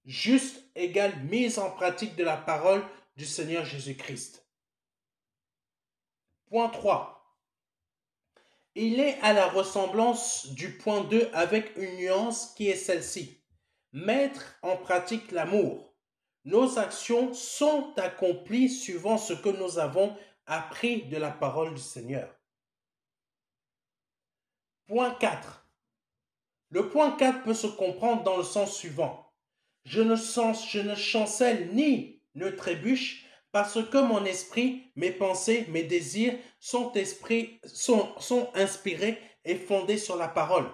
S1: Juste égale mise en pratique de la parole du Seigneur Jésus-Christ. Point 3. Il est à la ressemblance du point 2 avec une nuance qui est celle-ci. Mettre en pratique l'amour. Nos actions sont accomplies suivant ce que nous avons appris de la parole du Seigneur. Point 4. Le point 4 peut se comprendre dans le sens suivant. Je ne chancelle ni ne trébuche parce que mon esprit, mes pensées, mes désirs sont inspirés et fondés sur la parole.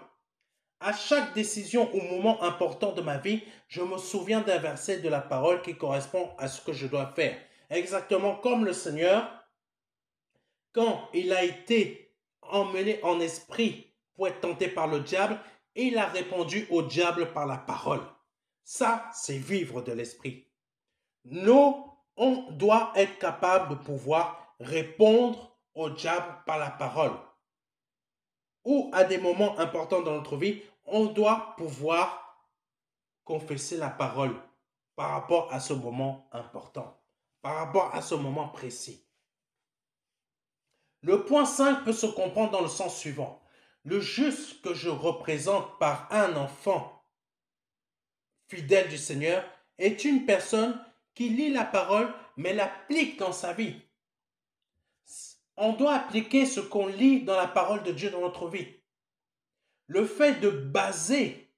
S1: À chaque décision ou moment important de ma vie, je me souviens d'un verset de la parole qui correspond à ce que je dois faire. Exactement comme le Seigneur, quand il a été emmené en esprit pour être tenté par le diable, il a répondu au diable par la parole. Ça, c'est vivre de l'esprit. Nous, on doit être capable de pouvoir répondre au diable par la parole. Ou à des moments importants dans notre vie, on doit pouvoir confesser la parole par rapport à ce moment important, par rapport à ce moment précis. Le point 5 peut se comprendre dans le sens suivant. Le juste que je représente par un enfant fidèle du Seigneur est une personne qui lit la parole mais l'applique dans sa vie. On doit appliquer ce qu'on lit dans la parole de Dieu dans notre vie. Le fait de baser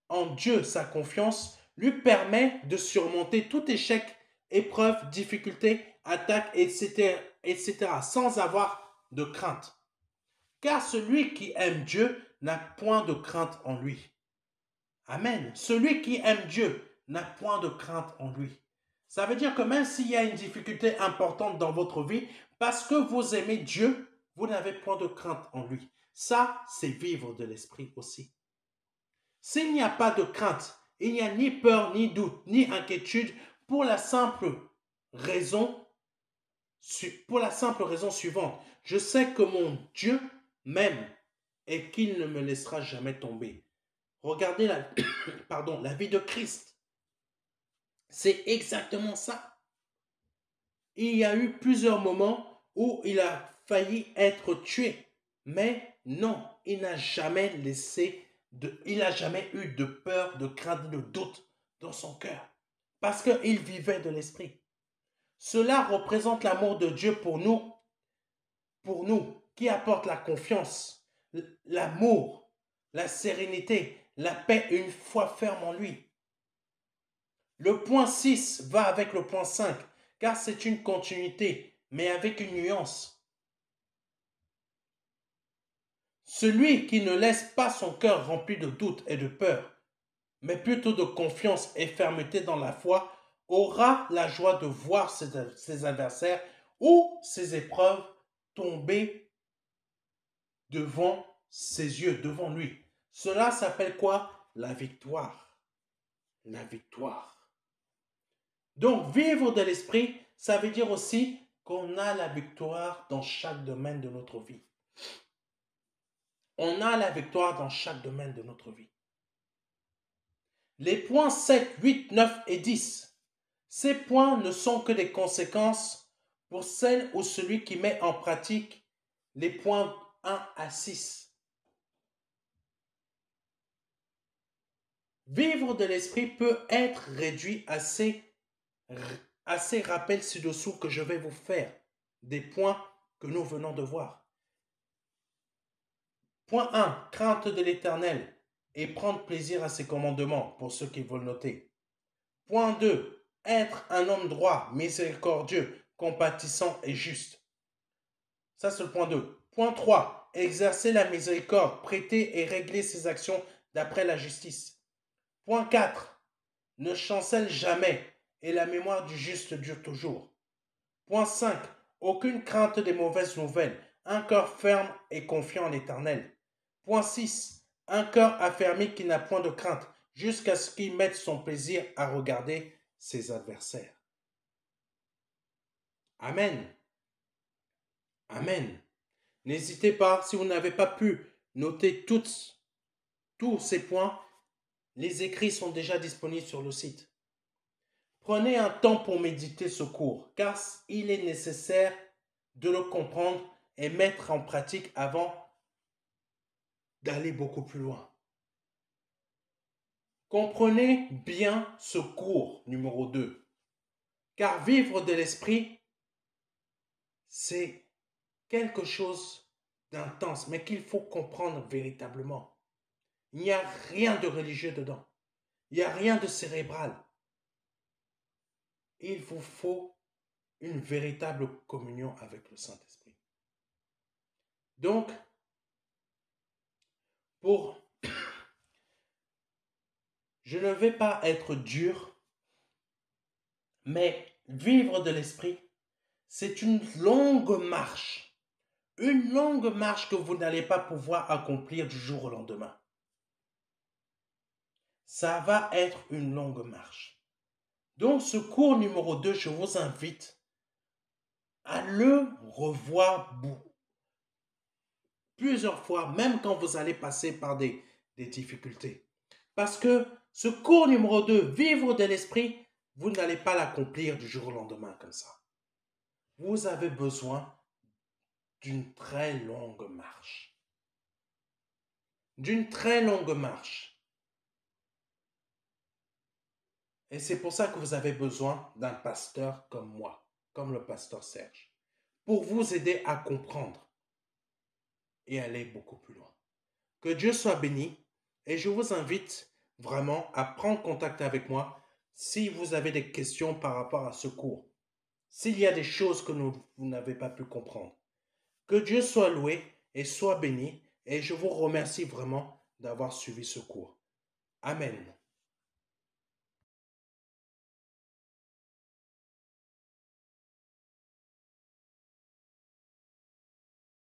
S1: en Dieu sa confiance lui permet de surmonter tout échec, épreuve, difficulté, attaque, etc., sans avoir de crainte. Car celui qui aime Dieu n'a point de crainte en lui. Amen. Celui qui aime Dieu n'a point de crainte en lui. Ça veut dire que même s'il y a une difficulté importante dans votre vie, parce que vous aimez Dieu, vous n'avez point de crainte en lui. Ça, c'est vivre de l'esprit aussi. S'il n'y a pas de crainte, il n'y a ni peur, ni doute, ni inquiétude pour la simple raison suivante. Je sais que mon Dieu m'aime et qu'il ne me laissera jamais tomber. Regardez la vie de Christ. C'est exactement ça. Il y a eu plusieurs moments où il a failli être tué, mais non, il n'a jamais eu de peur, de crainte, de doute dans son cœur, parce qu'il vivait de l'esprit. Cela représente l'amour de Dieu pour nous, qui apporte la confiance, l'amour, la sérénité, la paix et une foi ferme en lui. Le point 6 va avec le point 5, car c'est une continuité, mais avec une nuance. Celui qui ne laisse pas son cœur rempli de doute et de peur, mais plutôt de confiance et fermeté dans la foi, aura la joie de voir ses adversaires ou ses épreuves tomber devant ses yeux, devant lui. Cela s'appelle quoi? La victoire. La victoire. Donc, vivre de l'esprit, ça veut dire aussi qu'on a la victoire dans chaque domaine de notre vie. On a la victoire dans chaque domaine de notre vie. Les points 7, 8, 9 et 10, ces points ne sont que des conséquences pour celle ou celui qui met en pratique les points 1 à 6. Vivre de l'esprit peut être réduit à ces rappels ci-dessous que je vais vous faire, des points que nous venons de voir. Point 1, crainte de l'Éternel et prendre plaisir à ses commandements, pour ceux qui veulent noter. Point 2, être un homme droit, miséricordieux, compatissant et juste. Ça, c'est le point 2. Point 3, exercer la miséricorde, prêter et régler ses actions d'après la justice. Point 4, ne chancelle jamais et la mémoire du juste dure toujours. Point 5, aucune crainte des mauvaises nouvelles, un cœur ferme et confiant en l'Éternel. Point 6, un cœur affermi qui n'a point de crainte, jusqu'à ce qu'il mette son plaisir à regarder ses adversaires. Amen. Amen. N'hésitez pas, si vous n'avez pas pu noter tous ces points, les écrits sont déjà disponibles sur le site. Prenez un temps pour méditer ce cours, car il est nécessaire de le comprendre et mettre en pratique avant d'aller beaucoup plus loin. Comprenez bien ce cours numéro 2, car vivre de l'esprit, c'est quelque chose d'intense, mais qu'il faut comprendre véritablement. Il n'y a rien de religieux dedans. Il n'y a rien de cérébral. Il vous faut une véritable communion avec le Saint-Esprit. Donc, je ne vais pas être dur, mais vivre de l'esprit, c'est une longue marche. Une longue marche que vous n'allez pas pouvoir accomplir du jour au lendemain. Ça va être une longue marche. Donc, ce cours numéro 2, je vous invite à le revoir plusieurs fois, même quand vous allez passer par des difficultés. Parce que ce cours numéro 2, vivre de l'esprit, vous n'allez pas l'accomplir du jour au lendemain comme ça. Vous avez besoin d'une très longue marche. D'une très longue marche. Et c'est pour ça que vous avez besoin d'un pasteur comme moi, comme le pasteur Serge, pour vous aider à comprendre et aller beaucoup plus loin. Que Dieu soit béni et je vous invite vraiment à prendre contact avec moi si vous avez des questions par rapport à ce cours. S'il y a des choses que vous n'avez pas pu comprendre. Que Dieu soit loué et soit béni et je vous remercie vraiment d'avoir suivi ce cours. Amen.